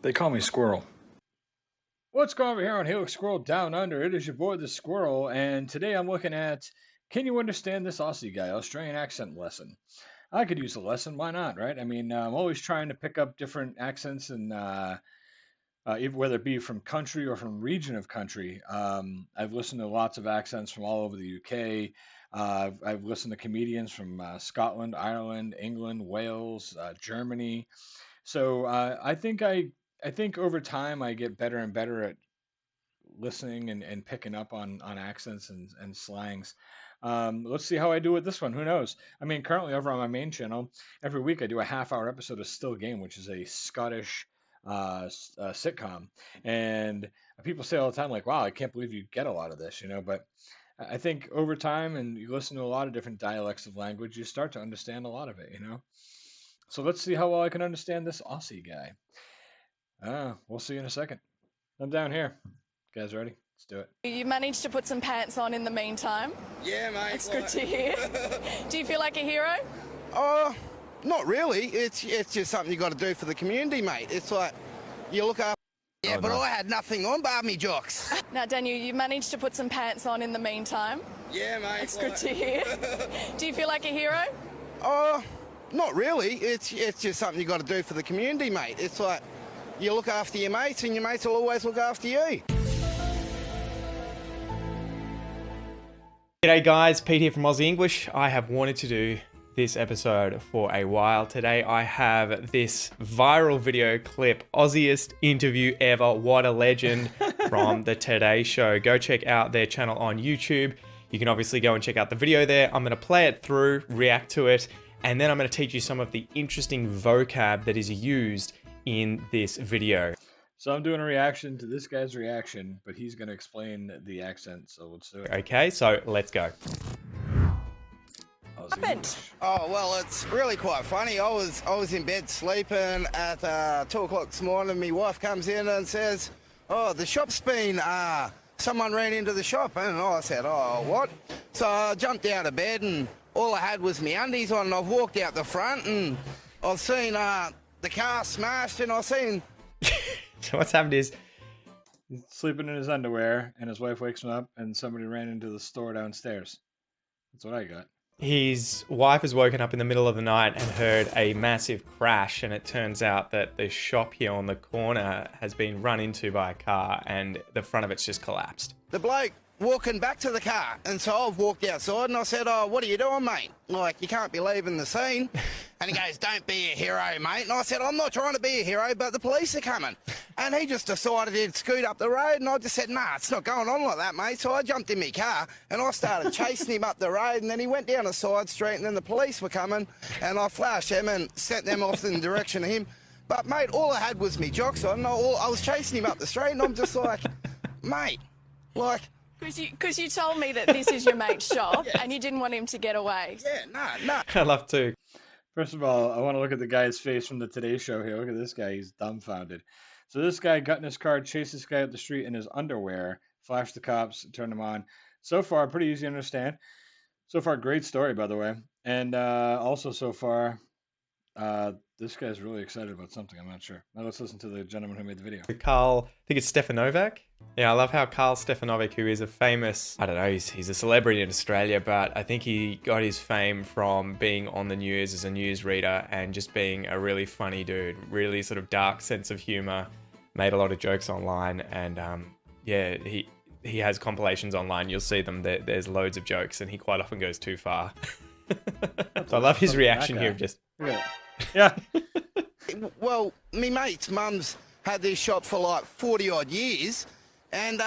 They call me Squirrel. What's going on here on Look Squirrel Down Under? It is your boy, the Squirrel, and today I'm looking at can you understand this Aussie guy, Australian accent lesson? I could use a lesson, why not, right? I mean, I'm always trying to pick up different accents and whether it be from country or from region of country. I've listened to lots of accents from all over the UK. I've listened to comedians from Scotland, Ireland, England, Wales, Germany. So I think over time I get better and better at listening and picking up on accents and slangs. Let's see how I do with this one. Who knows? I mean, currently over on my main channel, every week I do a half-hour episode of Still Game, which is a Scottish sitcom, and people say all the time, like, "Wow, I can't believe you get a lot of this," But I think over time, and you listen to a lot of different dialects of language, you start to understand a lot of it. So let's see how well I can understand this Aussie guy. We'll see in a second. I'm down here. Guys ready? Let's do it. You managed to put some pants on in the meantime. Yeah, mate. It's good to hear. Do you feel like a hero? Oh, not really. It's just something you got to do for the community, mate. It's like you look after. Yeah, but I had nothing on, bar me jocks. Now, Daniel, you managed to put some pants on in the meantime. Yeah, mate. It's good to hear. Do you feel like a hero? Oh, not really. It's just something you got to do for the community, mate. It's like you look after your mates, and your mates will always look after you. G'day guys, Pete here from Aussie English. I have wanted to do this episode for a while. Today I have this viral video clip, Aussiest interview ever, what a legend, from the Today Show. Go check out their channel on YouTube. You can obviously go and check out the video there. I'm going to play it through, react to it, and then I'm going to teach you some of the interesting vocab that is used in this video. So I'm doing a reaction to this guy's reaction, but he's going to explain the accent, so let's do it. Okay, so let's go. Happened. Oh, well, it's really quite funny. I was in bed sleeping at 2 o'clock this morning. My wife comes in and says, "Oh, the shop's been, someone ran into the shop." And I said, "Oh, what?" So I jumped out of bed and all I had was my undies on, and I've walked out the front and I've seen the car smashed, and I've seen... So what's happened is He's sleeping in his underwear, and his wife wakes him up, and somebody ran into the store downstairs. That's what I got. his wife has woken up in the middle of the night and heard a massive crash, and it turns out that the shop here on the corner has been run into by a car and the front of it's just collapsed. The bloke walking back to the car, and so I've walked outside and I said, "Oh, what are you doing, mate? Like, you can't be leaving the scene." And he goes, "Don't be a hero, mate." And I said, "I'm not trying to be a hero, but the police are coming." And he just decided he'd scoot up the road, and I just said, "Nah, it's not going on like that, mate." So I jumped in my car and I started chasing him up the road, and then he went down a side street, and then the police were coming, and I flashed them and sent them off in the direction of him. But, mate, all I had was me jocks on. I was chasing him up the street, and I'm just like, "Mate, like..." Because you told me that this is your mate's shop and you didn't want him to get away. Yeah, nah. I love to. First of all, I want to look at the guy's face from the Today Show here. Look at this guy. He's dumbfounded. So this guy got in his car, chased this guy up the street in his underwear, flashed the cops, turned him on. So far, pretty easy to understand. So far, great story, by the way. And also so far, this guy's really excited about something. I'm not sure. Now let's listen to the gentleman who made the video. Carl, I think it's Stefanovic. Yeah, I love how Carl Stefanovic, who is a famous, I don't know, he's a celebrity in Australia, but I think he got his fame from being on the news as a newsreader and just being a really funny dude, really sort of dark sense of humor, made a lot of jokes online, and yeah, he has compilations online. You'll see them. There's loads of jokes, and he quite often goes too far. So I love his reaction here. Just yeah. Well, me mate's mum's had this shop for like 40 odd years, and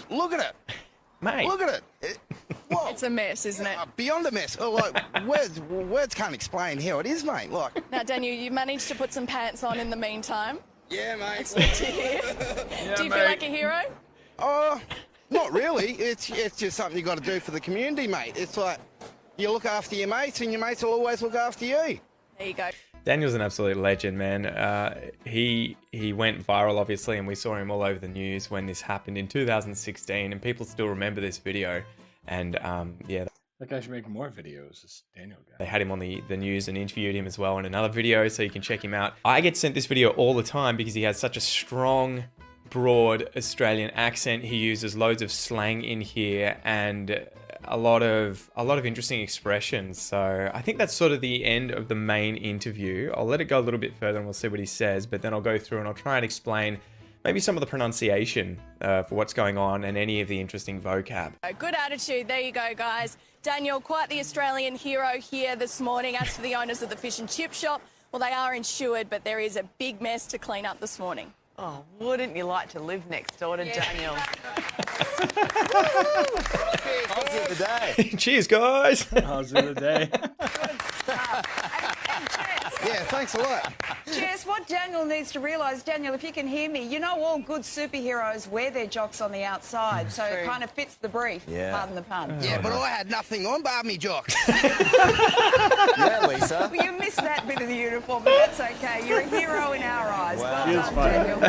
look at it, mate. look at it. Whoa. It's a mess, isn't it? Beyond a mess. Oh, like, words can't explain how it is, mate. Like. Now, Daniel, you managed to put some pants on in the meantime. Yeah, mate. It's good to hear. Do you feel like a hero? Oh, not really. It's just something you got to do for the community, mate. It's like you look after your mates, and your mates will always look after you. There you go. Daniel's an absolute legend, man. He went viral, obviously, and we saw him all over the news when this happened in 2016, and people still remember this video. And yeah. That guy should make more videos. This Daniel guy. They had him on the news and interviewed him as well in another video, so you can check him out. I get sent this video all the time because he has such a strong, broad Australian accent. He uses loads of slang in here and a lot of interesting expressions. So I think that's sort of the end of the main interview. I'll let it go a little bit further and we'll see what he says, but then I'll go through and I'll try and explain maybe some of the pronunciation for what's going on and any of the interesting vocab. Good attitude. There you go, guys. Daniel, quite the Australian hero here this morning. As for the owners of the fish and chip shop, well, they are insured, but there is a big mess to clean up this morning. Oh, wouldn't you like to live next door to Daniel? Aussie of the day. Cheers, guys. Aussie of the day. Yeah, thanks a lot. Jess, what Daniel needs to realise, Daniel, if you can hear me, you know all good superheroes wear their jocks on the outside, so it kind of fits the brief, pardon the pun. Yeah, but I had nothing on but me jocks. Yeah, Lisa. Well, you missed that bit of the uniform, but that's okay. You're a hero in our eyes. Wow. Well done, Daniel.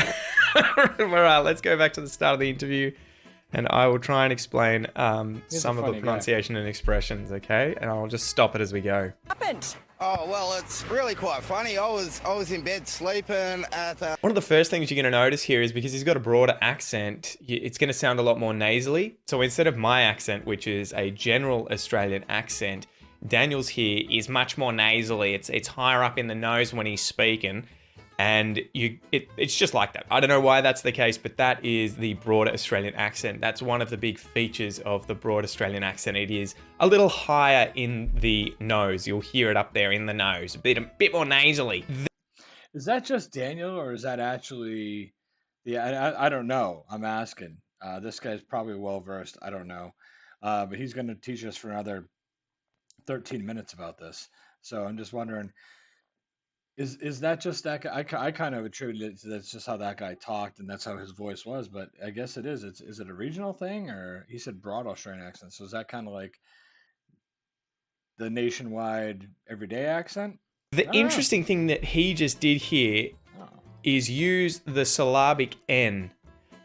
All right, let's go back to the start of the interview and I will try and explain some of the funny pronunciation and expressions, okay? And I'll just stop it as we go. Happened. Oh, well, it's really quite funny. I was in bed sleeping at... One of the first things you're going to notice here is because he's got a broader accent, it's going to sound a lot more nasally. So instead of my accent, which is a general Australian accent, Daniel's here is much more nasally. It's higher up in the nose when he's speaking. And it's just like that. I don't know why that's the case, but that is the broader Australian accent. That's one of the big features of the broad Australian accent. It is a little higher in the nose. You'll hear it up there in the nose, a bit more nasally. Is that just Daniel, or is that actually? Yeah, I don't know. I'm asking. This guy's probably well versed. I don't know, but he's going to teach us for another 13 minutes about this. So I'm just wondering. Is that just that guy? I kind of attribute it to that's just how that guy talked and that's how his voice was, but I guess it is. Is it a regional thing, or he said broad Australian accent? So is that kind of like the nationwide everyday accent? The interesting thing that he just did here is use the syllabic N.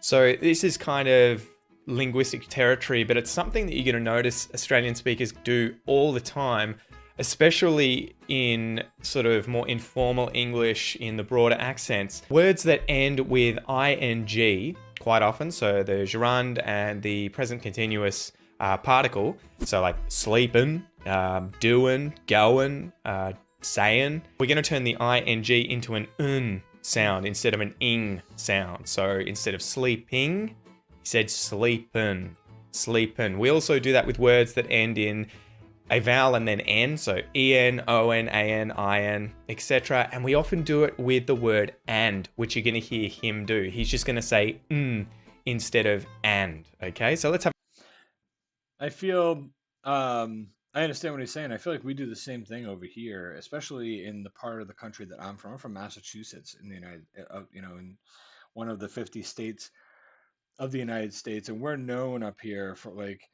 So this is kind of linguistic territory, but it's something that you're going to notice Australian speakers do all the time, especially in sort of more informal English in the broader accents. Words that end with ing quite often, so the gerund and the present continuous particle, so like sleeping, doing, going, saying. We're going to turn the ing into an un sound instead of an ing sound. So instead of sleeping, he said sleepin', sleepin'. We also do that with words that end in a vowel and then N, so E-N, O-N, A-N, I-N, etc. And we often do it with the word and, which you're going to hear him do. He's just going to say instead of and, okay? So let's have... I feel, I understand what he's saying. I feel like we do the same thing over here, especially in the part of the country that I'm from. I'm from Massachusetts in the in one of the 50 states of the United States. And we're known up here for like,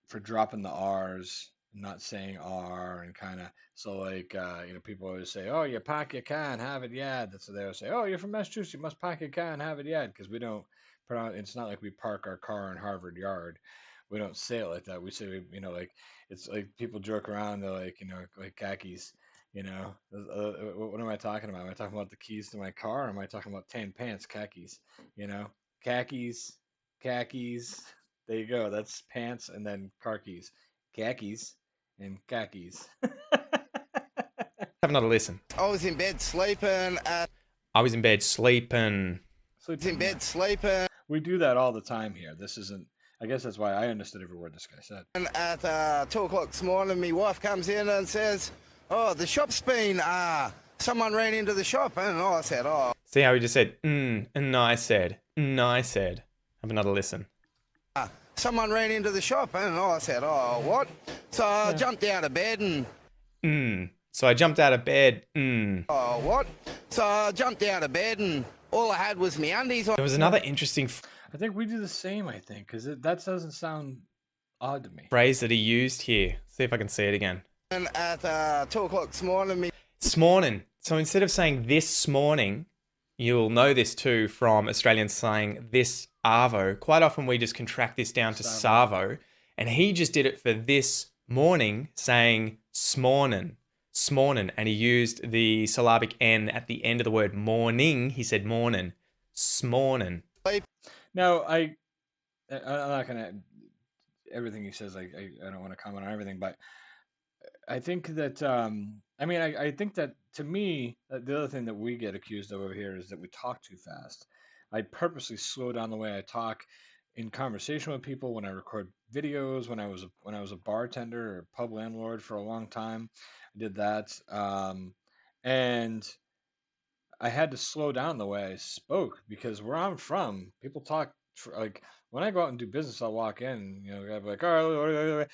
for dropping the R's, not saying R, and kind of so like people always say, "Oh, you pack your car and have it yet." That's what they always say. "Oh, you're from Massachusetts, you must pack your car and have it yet," because we don't pronounce. It's not like we park our car in Harvard Yard. We don't say it like that. We say, like it's like people joke around. They're like, like khakis. What am I talking about? Am I talking about the keys to my car? Or am I talking about tan pants, khakis? Khakis, khakis. There you go. That's pants and then car keys. Khakis and khakis. Have another listen. I was in bed sleeping at... I was in bed sleeping. We do that all the time here. This isn't... I guess that's why I understood every word this guy said. And at 2 o'clock this morning, my wife comes in and says, "Oh, the shop's been... someone ran into the shop." And I said, "Oh..." See how he just said, and I said, I said. Have another listen. Someone ran into the shop, and I said, "Oh, what?" So I jumped out of bed and... So I jumped out of bed, "Oh, what?" So I jumped out of bed and all I had was my undies on. There was another interesting I think we do the same, because that doesn't sound odd to me. phrase that he used here. See if I can see it again. And at 2 o'clock this morning, This morning. So instead of saying this morning, you'll know this too from Australian slang, this arvo. Quite often we just contract this down to savo. And he just did it for this morning, saying smornin', smornin'. And he used the syllabic N at the end of the word morning. He said mornin', smornin'. Now, I'm not going to, everything he says, I don't want to comment on everything, but I think that, I think that, to me, the other thing that we get accused of over here is that we talk too fast. I purposely slow down the way I talk in conversation with people, when I record videos, when I was a bartender or pub landlord for a long time. I did that. And I had to slow down the way I spoke, because where I'm from, people talk like, when I go out and do business, I'll walk in, I'll be like, all right,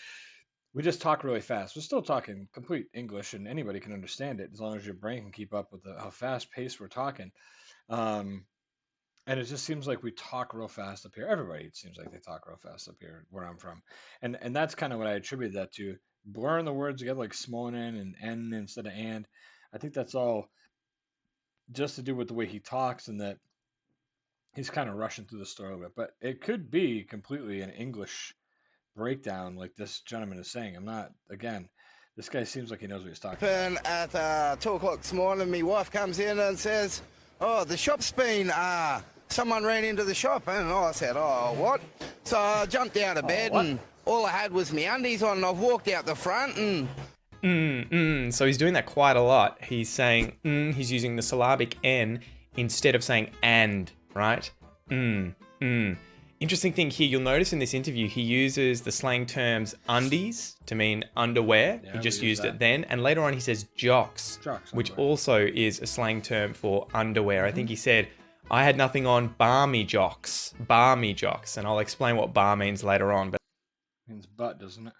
we just talk really fast. We're still talking complete English, and anybody can understand it as long as your brain can keep up with how fast paced we're talking. And it just seems like we talk real fast up here. Everybody, it seems like they talk real fast up here where I'm from. And that's kind of what I attribute that to. Blurring the words together, like small n and n instead of and. I think that's all just to do with the way he talks, and that he's kind of rushing through the story a little bit. But it could be completely an English breakdown, like this gentleman is saying. I'm not, again, this guy seems like he knows what he's talking about. At 2 o'clock this morning, my wife comes in and says, oh, the shop's been, someone ran into the shop. And I said, oh, what? So I jumped out of bed, and all I had was my undies on, and I've walked out the front and... So he's doing that quite a lot. He's saying he's using the syllabic N instead of saying and, right? Interesting thing here, you'll notice in this interview, he uses the slang terms undies to mean underwear. Yeah, he just used it then. And later on he says jocks, which also is a slang term for underwear. I think he said, I had nothing on bar me jocks. And I'll explain what bar means later on. But it means butt, doesn't it?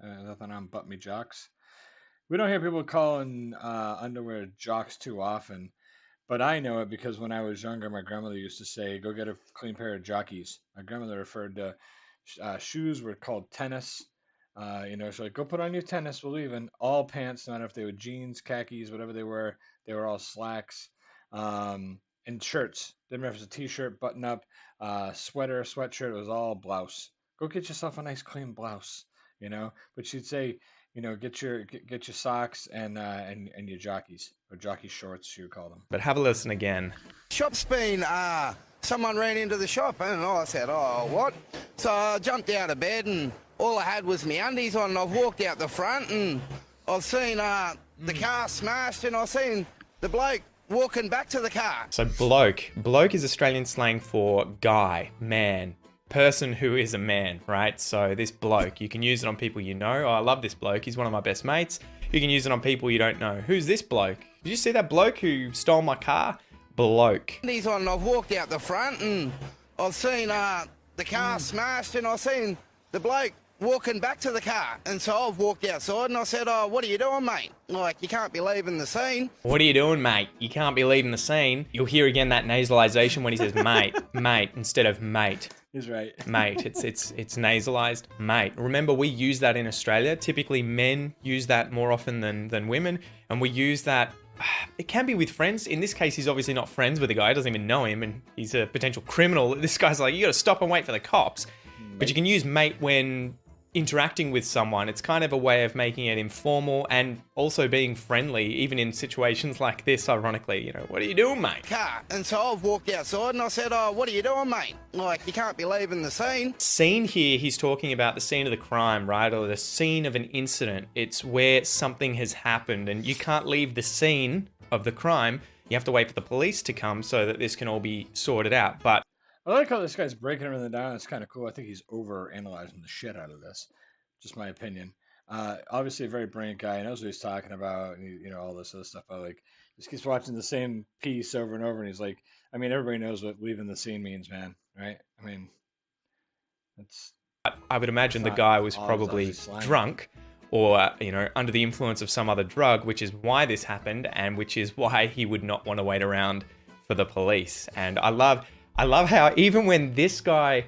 Nothing on butt me jocks. We don't hear people calling underwear jocks too often. But I know it because when I was younger, my grandmother used to say, go get a clean pair of jockeys. My grandmother referred to shoes were called tennis. She's like, go put on your tennis, we're leaving. All pants, no matter if they were jeans, khakis, whatever they were all slacks. And shirts. Didn't matter if it was a t-shirt, button up, sweater, sweatshirt, it was all blouse. Go get yourself a nice clean blouse, But she'd say, get your socks and your jockeys, or jockey shorts, she would call them. But have a listen again. Shop's been, someone ran into the shop, and I said, oh, what? So I jumped out of bed, and all I had was my undies on, and I've walked out the front, and I've seen the car smashed, and I've seen the bloke walking back to the car. So bloke is Australian slang for guy, man, person who is a man, right? So this bloke, you can use it on people you know. Oh, I love this bloke, he's one of my best mates. You can use it on people you don't know. Who's this bloke? Did you see that bloke who stole my car? Bloke. These on, I've walked out the front, and I've seen the car smashed, and I've seen the bloke walking back to the car. And so I've walked outside, and I said, oh, what are you doing, mate? Like, you can't be leaving the scene. What are you doing, mate? You can't be leaving the scene. You'll hear again that nasalization when he says mate, instead of mate. He's right. Mate, it's nasalized, mate. Remember, we use that in Australia. Typically, men use that more often than women, and we use that. It can be with friends. In this case, he's obviously not friends with the guy. He doesn't even know him, and he's a potential criminal. This guy's like, you got to stop and wait for the cops. But you can use mate when interacting with someone. It's kind of a way of making it informal and also being friendly, even in situations like this, ironically. What are you doing, mate? Car. And so I've walked outside, and I said, oh, what are you doing, mate? Like, you can't be leaving the scene. Scene here, he's talking about the scene of the crime, right? Or the scene of an incident. It's where something has happened, and you can't leave the scene of the crime. You have to wait for the police to come so that this can all be sorted out. But I like how this guy's breaking everything down. It's kind of cool. I think he's over-analyzing the shit out of this. Just my opinion. Obviously a very brilliant guy. He knows what he's talking about, and all this other stuff. I just keeps watching the same piece over and over, and he's like, everybody knows what leaving the scene means, man, right? I would imagine the guy was probably drunk or, under the influence of some other drug, which is why this happened, and which is why he would not want to wait around for the police. And I love how even when this guy,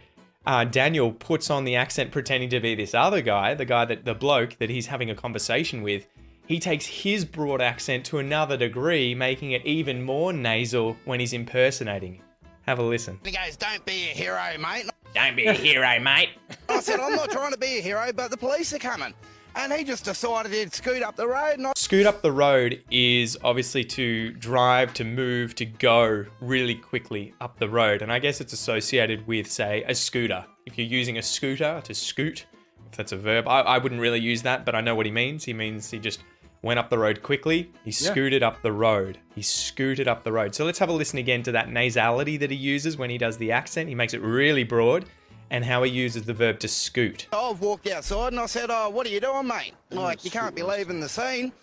Daniel, puts on the accent pretending to be this other guy, the bloke that he's having a conversation with, he takes his broad accent to another degree, making it even more nasal when he's impersonating. Have a listen. He goes, don't be a hero, mate. Don't be a hero, mate. I I said, I'm not trying to be a hero, but the police are coming. And he just decided he'd scoot up the road. And Scoot up the road is obviously to drive, to move, to go really quickly up the road. And I guess it's associated with, say, a scooter. If you're using a scooter to scoot, if that's a verb, I wouldn't really use that, but I know what he means. He means he just went up the road quickly. He scooted up the road. He scooted up the road. So let's have a listen again to that nasality that he uses when he does the accent. He makes it really broad. And how he uses the verb to scoot. I've walked outside and I said, oh, what are you doing, mate? Like, you can't be leaving the scene.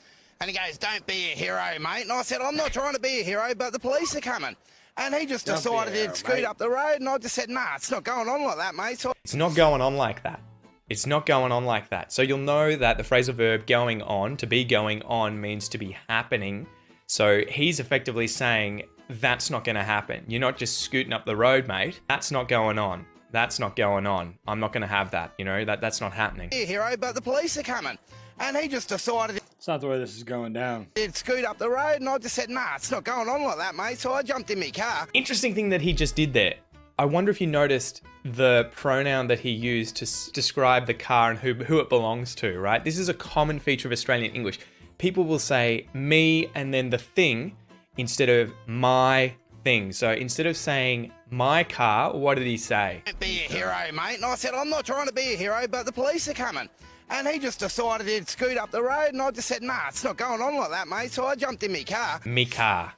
And he goes, don't be a hero, mate. And I said, I'm not trying to be a hero, but the police are coming. And he just decided he'd scoot up the road. And I just said, nah, it's not going on like that, mate. So it's not going on like that. It's not going on like that. So you'll know that the phrasal verb going on, to be going on, means to be happening. So he's effectively saying, that's not going to happen. You're not just scooting up the road, mate. That's not going on. That's not going on. I'm not going to have that. You know, that's not happening. Be a hero, but the police are coming. And he just decided It's not the way this is going down. he'd scoot up the road. And I just said, nah, it's not going on like that, mate. So I jumped in my car. Interesting thing that he just did there. I wonder if you noticed the pronoun that he used to describe the car and who it belongs to, right? This is a common feature of Australian English. People will say me and then the thing instead of my thing. So instead of saying my car, what did he say? Don't be a hero, mate. And I said, I'm not trying to be a hero, but the police are coming. And he just decided he'd scoot up the road. And I just said, nah, it's not going on like that, mate. So I jumped in my car. Me car.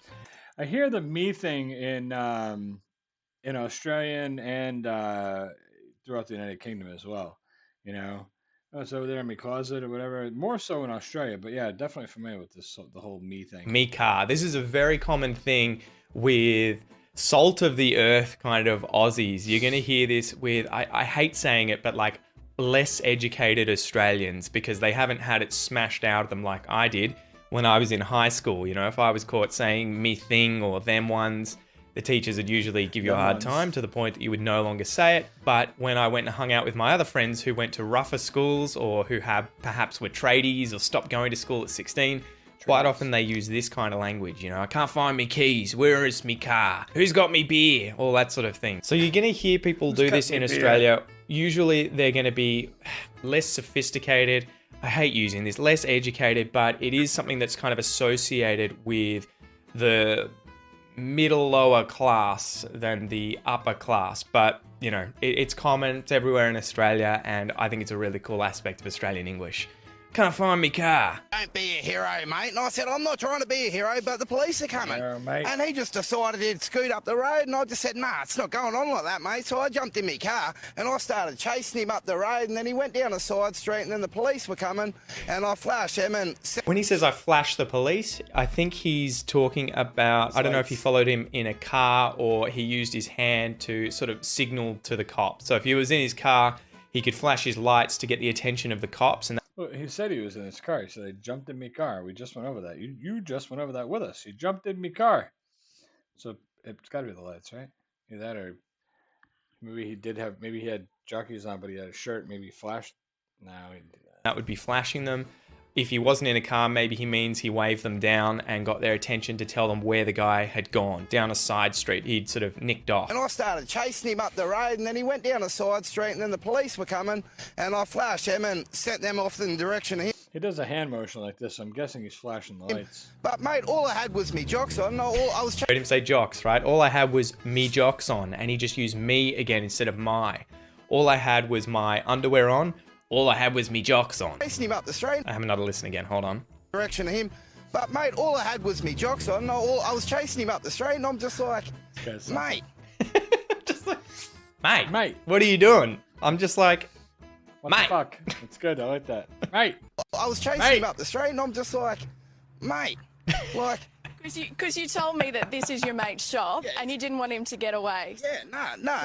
I hear the me thing in Australian and throughout the United Kingdom as well. You know, oh, it's over there in my closet or whatever. More so in Australia, but yeah, definitely familiar with this, the whole me thing. Me car. This is a very common thing with salt of the earth kind of Aussies. You're going to hear this with, I hate saying it, but like less educated Australians, because they haven't had it smashed out of them like I did when I was in high school. You know, if I was caught saying me thing or them ones, the teachers would usually give you a hard time to the point that you would no longer say it. But when I went and hung out with my other friends who went to rougher schools or who perhaps were tradies or stopped going to school at 16, quite often they use this kind of language, you know, I can't find me keys, where is me car, who's got me beer, all that sort of thing. So you're going to hear people do this in Australia. Usually they're going to be less sophisticated. I hate using this, less educated, but it is something that's kind of associated with the middle lower class than the upper class. But, you know, it's common, it's everywhere in Australia, and I think it's a really cool aspect of Australian English. Can't find me car. Don't be a hero, mate. And I said, I'm not trying to be a hero, but the police are coming. And he just decided he'd scoot up the road. And I just said, nah, it's not going on like that, mate. So I jumped in my car and I started chasing him up the road. And then he went down a side street and then the police were coming. And I flashed him and... When he says I flashed the police, I think he's talking about... I don't know if he followed him in a car or he used his hand to sort of signal to the cops. So if he was in his car, he could flash his lights to get the attention of the cops. And Well, he said he was in his car. He said, I jumped in my car. We just went over that. You just went over that with us. You jumped in my car. So it's got to be the lights, right? Either that or maybe maybe he had jockeys on, but he had a shirt. Maybe he flashed. No, he didn't do that. That would be flashing them. If he wasn't in a car, maybe he means he waved them down and got their attention to tell them where the guy had gone. Down a side street, he'd sort of nicked off. And I started chasing him up the road, and then he went down a side street, and then the police were coming, and I flashed him and sent them off in the direction of him. He does a hand motion like this. So I'm guessing he's flashing the lights. But, mate, all I had was me jocks on. I was Heard him say jocks, right? All I had was me jocks on, and he just used me again instead of my. All I had was my underwear on. All I had was me jocks on. chasing him up the street. I have another listen again. Hold on. Direction of him. But, mate, all I had was me jocks on. I was chasing him up the street, and I'm just like, mate. Just like, mate, what are you doing? I'm just like, What mate. the fuck? It's good. I like that. Mate. I was chasing him up the street, and I'm just like, mate. Like, Because you told me that this is your mate's shop and you didn't want him to get away. yeah, no.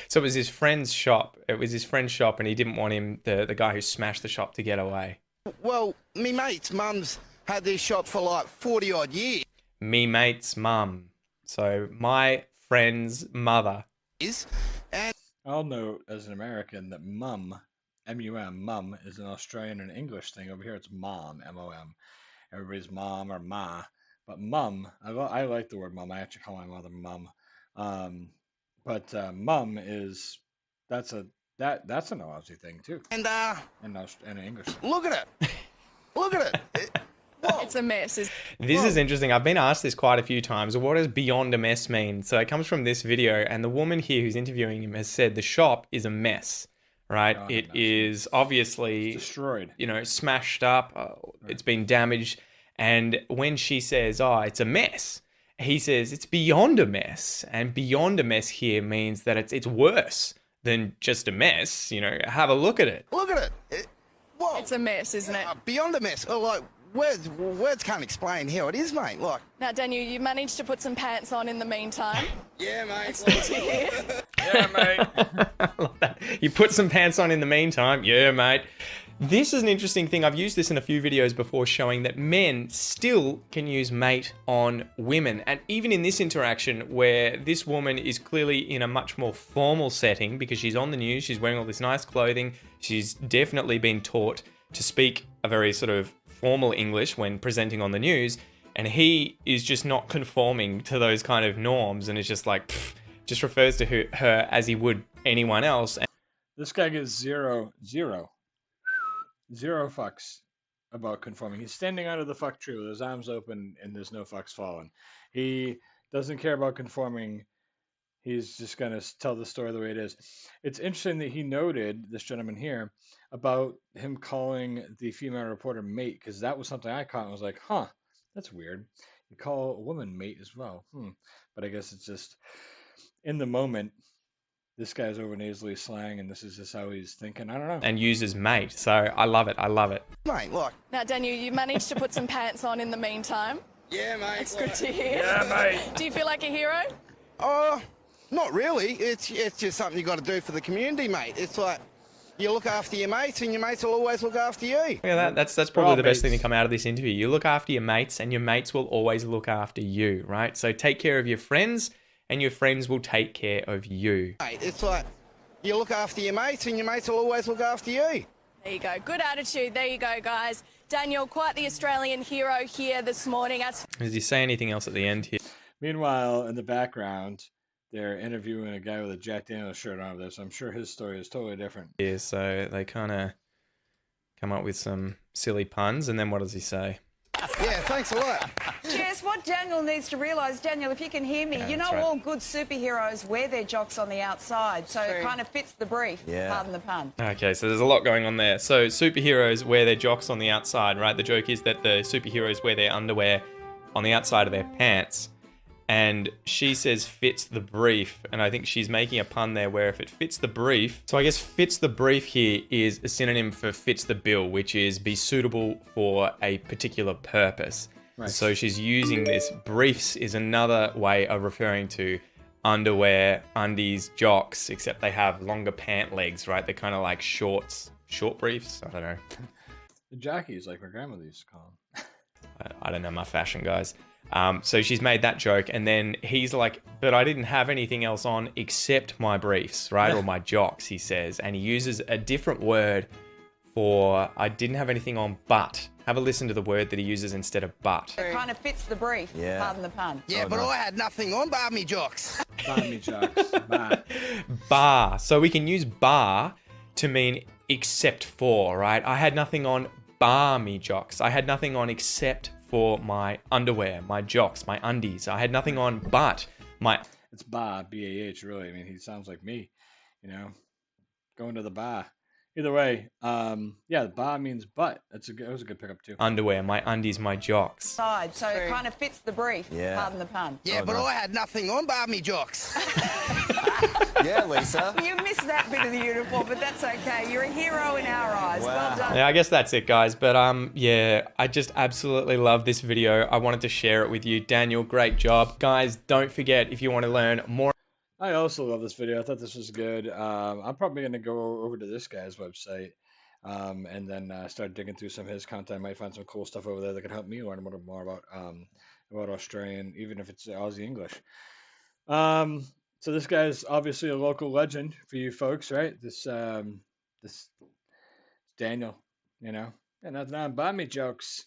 So it was his friend's shop. It was his friend's shop, and he didn't want him, the guy who smashed the shop, to get away. Well, me mate's mum's had this shop for like 40 odd years. Me mate's mum. So my friend's mother. And I'll note as an American that mum, M-U-M, mum, is an Australian and English thing. Over here it's mom, M-O-M. Everybody's mom or ma. But mum, I like the word mum. I actually call my mother mum. But mum is, that's That's an Aussie thing too, And and an English thing. look at it. Look at it. Whoa. It's a mess. This is interesting. I've been asked this quite a few times. What does beyond a mess mean? So it comes from this video, and the woman here who's interviewing him has said the shop is a mess, right? It is obviously Destroyed. you know, smashed up. It's been damaged. And when she says, "Oh, it's a mess," he says it's beyond a mess. And beyond a mess here means that it's worse than just a mess. You know, have a look at it. Look at it. Whoa. It's a mess, isn't it? Beyond a mess. Like, words can't explain how it is, mate. Like, Now, Daniel, you managed to put some pants on in the meantime. yeah, mate. It's good to hear. Yeah, mate. I love that. You put some pants on in the meantime. Yeah, mate. This is an interesting thing. I've used this in a few videos before showing that men still can use mate on women. And even in this interaction where this woman is clearly in a much more formal setting because she's on the news, she's wearing all this nice clothing, she's definitely been taught to speak a very sort of formal English when presenting on the news, and he is just not conforming to those kind of norms and is just like, just refers to her as he would anyone else. This guy gives zero fucks about conforming. He's standing under the fuck tree with his arms open and there's no fucks falling. He doesn't care about conforming. He's just going to tell the story the way it is. It's interesting that he noted, this gentleman here, about him calling the female reporter mate, because that was something I caught and was like, huh, that's weird. You call a woman mate as well. But I guess it's just in the moment. This guy's over nasally slang, and this is just how he's thinking. I don't know. And uses mate. So I love it. I love it. Mate, like. Now, Daniel, you managed to put some pants on in the meantime. Yeah, mate. It's good to hear. Yeah, mate. Do you feel like a hero? Not really. It's just something you got to do for the community, mate. It's like you look after your mates, and your mates will always look after you. Yeah, that's probably the best thing to come out of this interview. You look after your mates, and your mates will always look after you, right? So take care of your friends, and your friends will take care of you. Mate, it's like you look after your mates, and your mates will always look after you. There you go. Good attitude. There you go, guys. Daniel, quite the Australian hero here this morning. Does he say anything else at the end here? Meanwhile, in the background, they're interviewing a guy with a Jack Daniels shirt on over there, so I'm sure his story is totally different. Yeah, so they kind of come up with some silly puns, and then what does he say? Yeah, thanks a lot. Jess, what Daniel needs to realise, Daniel, if you can hear me, you know right. all good superheroes wear their jocks on the outside, so it kind of fits the brief, pardon the pun. Okay, so there's a lot going on there. So superheroes wear their jocks on the outside, right? The joke is that the superheroes wear their underwear on the outside of their pants. And she says fits the brief, and I think she's making a pun there where if it fits the brief, so I guess fits the brief here is a synonym for fits the bill, which is be suitable for a particular purpose. Right. So she's using this. Briefs is another way of referring to underwear, undies, jocks, except they have longer pant legs, right? They're kind of like short briefs. I don't know. The jockeys, like my grandmother used to call them. I don't know my fashion, guys. So she's made that joke, and then he's like, but I didn't have anything else on except my briefs, right? Or my jocks, he says. And he uses a different word for I didn't have anything on but. Have a listen to the word that he uses instead of but. It kind of fits the brief, pardon the pun. Yeah, but I had nothing on, bar me jocks. Bar me jocks. Bar. Bar. So we can use bar to mean except for, right? I had nothing on bar me jocks. I had nothing on except for my underwear, my jocks, my undies. I had nothing on but my... It's bar, B-A-H, really. I mean, he sounds like me, you know, going to the bar. Either way, yeah, bar means but. That was a good pickup, too. Underwear, my undies, my jocks. So it kind of fits the brief, pardon the pun. Yeah, but I had nothing on, bar me jocks. Yeah, Lisa. You missed that bit of the uniform, but that's okay. You're a hero in our eyes. Well done. Yeah, I guess that's it, guys. But yeah, I just absolutely love this video. I wanted to share it with you. Daniel, great job. Guys, don't forget, if you want to learn more. I also love this video. I thought this was good. I'm probably going to go over to this guy's website and then start digging through some of his content. I might find some cool stuff over there that could help me learn a little more about Australian, even if it's Aussie English. So this guy's obviously a local legend for you folks, right? This Daniel, you know, and that's not by me jokes.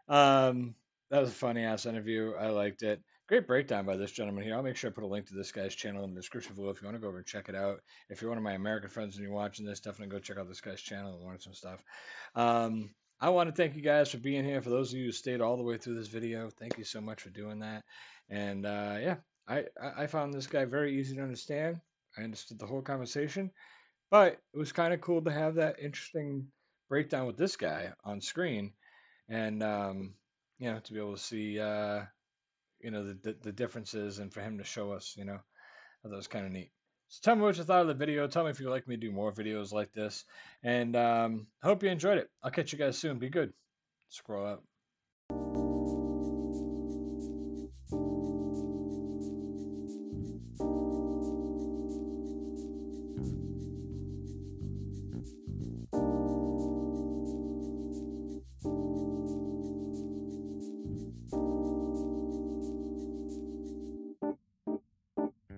That was a funny ass interview. I liked it. Great breakdown by this gentleman here. I'll make sure I put a link to this guy's channel in the description below if you want to go over and check it out. If you're one of my American friends and you're watching this, definitely go check out this guy's channel and learn some stuff. I want to thank you guys for being here. For those of you who stayed all the way through this video, thank you so much for doing that. And yeah, I found this guy very easy to understand. I understood the whole conversation, but it was kind of cool to have that interesting breakdown with this guy on screen, and you know, to be able to see you know, the differences, and for him to show us, you know, I thought it was kind of neat. So tell me what you thought of the video. Tell me if you'd like me to do more videos like this, and I hope you enjoyed it. I'll catch you guys soon. Be good. Squirrel out.